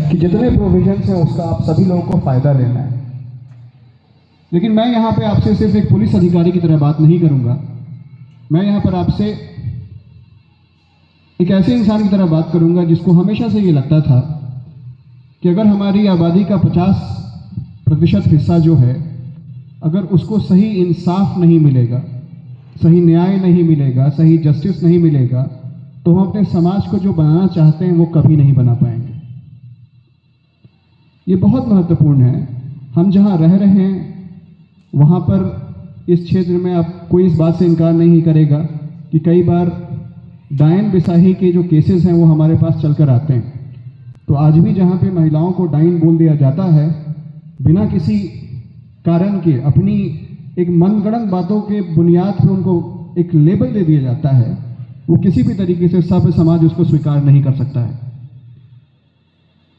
कि जितने प्रोविजंस हैं उसका आप सभी लोगों को फ़ायदा लेना है। लेकिन मैं यहाँ पे आपसे सिर्फ एक पुलिस अधिकारी की तरह बात नहीं करूँगा, मैं यहाँ पर आपसे एक ऐसे इंसान की तरह बात करूँगा जिसको हमेशा से ये लगता था कि अगर हमारी आबादी का 50% हिस्सा जो है, अगर उसको सही इंसाफ नहीं मिलेगा, सही न्याय नहीं मिलेगा, सही जस्टिस नहीं मिलेगा, तो हम अपने समाज को जो बनाना चाहते हैं वो कभी नहीं बना पाएंगे। ये बहुत महत्वपूर्ण है। हम जहाँ रह रहे हैं वहाँ पर इस क्षेत्र में आप कोई इस बात से इनकार नहीं करेगा कि कई बार डायन बिसाही के जो केसेस हैं वो हमारे पास चलकर आते हैं। तो आज भी जहाँ पे महिलाओं को डायन बोल दिया जाता है बिना किसी कारण के, अपनी एक मनगढ़ंत बातों के बुनियाद पर उनको एक लेबल दे दिया जाता है, वो किसी भी तरीके से सभ्य समाज उसको स्वीकार नहीं कर सकता है।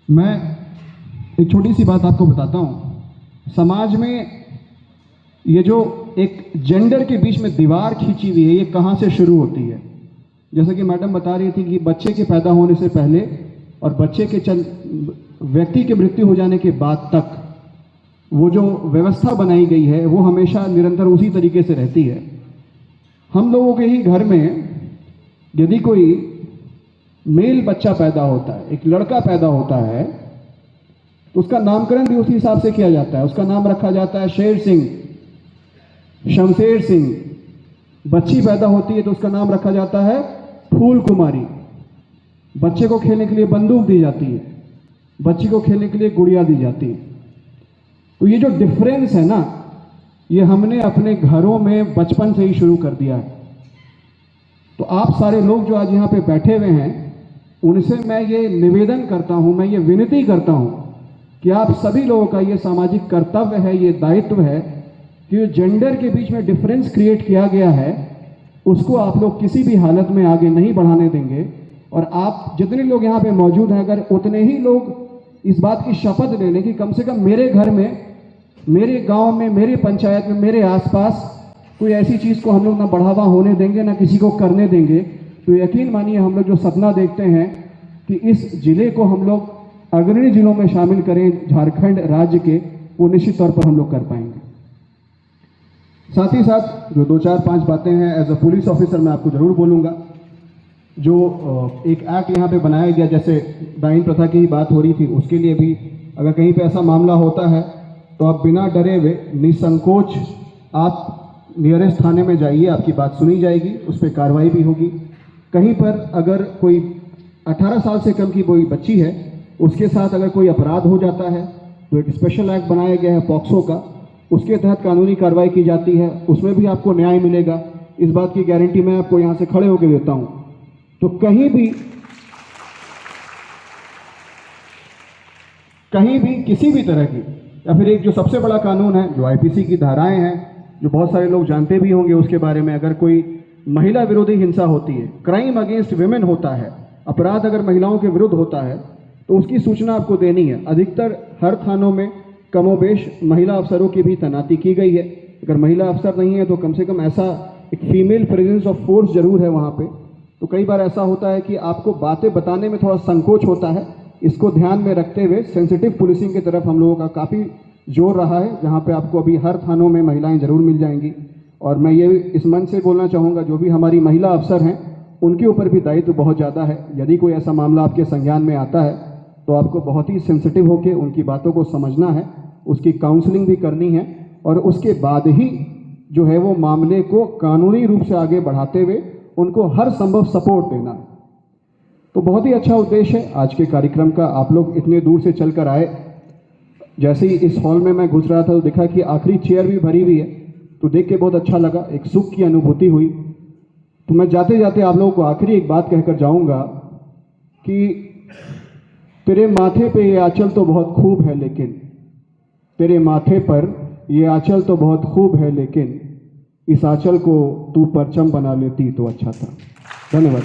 मैं एक छोटी सी बात आपको बताता हूँ। समाज में ये जो एक जेंडर के बीच में दीवार खींची हुई है, ये कहाँ से शुरू होती है? जैसा कि मैडम बता रही थी कि बच्चे के पैदा होने से पहले और बच्चे के व्यक्ति के मृत्यु हो जाने के बाद तक वो जो व्यवस्था बनाई गई है वो हमेशा निरंतर उसी तरीके से रहती है। हम लोगों के ही घर में यदि कोई मेल बच्चा पैदा होता है, एक लड़का पैदा होता है, तो उसका नामकरण भी उसी हिसाब से किया जाता है। उसका नाम रखा जाता है शेर सिंह, शमशेर सिंह। बच्ची पैदा होती है तो उसका नाम रखा जाता है फूल कुमारी। बच्चे को खेलने के लिए बंदूक दी जाती है, बच्ची को खेलने के लिए गुड़िया दी जाती है। तो ये जो डिफरेंस है ना, ये हमने अपने घरों में बचपन से ही शुरू कर दिया है। तो आप सारे लोग जो आज यहाँ पे बैठे हुए हैं, उनसे मैं ये निवेदन करता हूँ, मैं ये विनती करता हूँ कि आप सभी लोगों का ये सामाजिक कर्तव्य है, ये दायित्व है कि जो जेंडर के बीच में डिफरेंस क्रिएट किया गया है उसको आप लोग किसी भी हालत में आगे नहीं बढ़ाने देंगे। और आप जितने लोग यहाँ पे मौजूद हैं, अगर उतने ही लोग इस बात की शपथ ले लें कि कम से कम मेरे घर में, मेरे गांव में, मेरे पंचायत में, मेरे आसपास कोई ऐसी चीज़ को हम लोग ना बढ़ावा होने देंगे, ना किसी को करने देंगे, तो यकीन मानिए हम लोग जो सपना देखते हैं कि इस जिले को हम लोग अग्रणी जिलों में शामिल करें झारखंड राज्य के, वो निश्चित तौर पर हम लोग कर पाएंगे। साथ ही साथ जो 2-4-5 बातें हैं एज अ पुलिस ऑफिसर मैं आपको ज़रूर बोलूँगा। जो एक एक्ट यहाँ पे बनाया गया, जैसे डायन प्रथा की ही बात हो रही थी, उसके लिए भी अगर कहीं पे ऐसा मामला होता है तो आप बिना डरे हुए निसंकोच आप नियरेस्ट थाने में जाइए, आपकी बात सुनी जाएगी, उस पर कार्रवाई भी होगी। कहीं पर अगर कोई 18 साल से कम की कोई बच्ची है, उसके साथ अगर कोई अपराध हो जाता है तो एक स्पेशल एक्ट बनाया गया है पॉक्सो का, उसके तहत कानूनी कार्रवाई की जाती है, उसमें भी आपको न्याय मिलेगा। इस बात की गारंटी मैं आपको यहाँ से खड़े होकर देता हूँ। तो कहीं भी किसी भी तरह की, या फिर एक जो सबसे बड़ा कानून है जो आईपीसी की धाराएं हैं, जो बहुत सारे लोग जानते भी होंगे उसके बारे में, अगर कोई महिला विरोधी हिंसा होती है, क्राइम अगेंस्ट विमेन होता है, अपराध अगर महिलाओं के विरुद्ध होता है, तो उसकी सूचना आपको देनी है। अधिकतर हर थानों में कमोबेश महिला अफसरों की भी तैनाती की गई है। अगर महिला अफसर नहीं है तो कम से कम ऐसा एक फीमेल प्रेजेंस ऑफ फोर्स जरूर है वहाँ पे। तो कई बार ऐसा होता है कि आपको बातें बताने में थोड़ा संकोच होता है। इसको ध्यान में रखते हुए सेंसिटिव पुलिसिंग की तरफ हम लोगों का काफ़ी जोर रहा है, जहाँ पे आपको अभी हर थानों में महिलाएं जरूर मिल जाएंगी। और मैं ये इस मंच से बोलना चाहूँगा, जो भी हमारी महिला अफसर हैं उनके ऊपर भी दायित्व बहुत ज़्यादा है। यदि कोई ऐसा मामला आपके संज्ञान में आता है तो आपको बहुत ही सेंसिटिव होकर उनकी बातों को समझना है, उसकी काउंसलिंग भी करनी है, और उसके बाद ही जो है वो मामले को कानूनी रूप से आगे बढ़ाते हुए उनको हर संभव सपोर्ट देना है। तो बहुत ही अच्छा उद्देश्य है आज के कार्यक्रम का। आप लोग इतने दूर से चलकर आए। जैसे ही इस हॉल में मैं घुस रहा था तो देखा कि आखिरी चेयर भी भरी हुई है, तो देख के बहुत अच्छा लगा, एक सुख की अनुभूति हुई। तो मैं जाते जाते आप लोगों को आखिरी एक बात कहकर जाऊंगा कि तेरे माथे पे ये आंचल तो बहुत खूब है, लेकिन तेरे माथे पर ये आंचल तो बहुत खूब है, लेकिन इस आंचल को तू परचम बना लेती तो अच्छा था। धन्यवाद।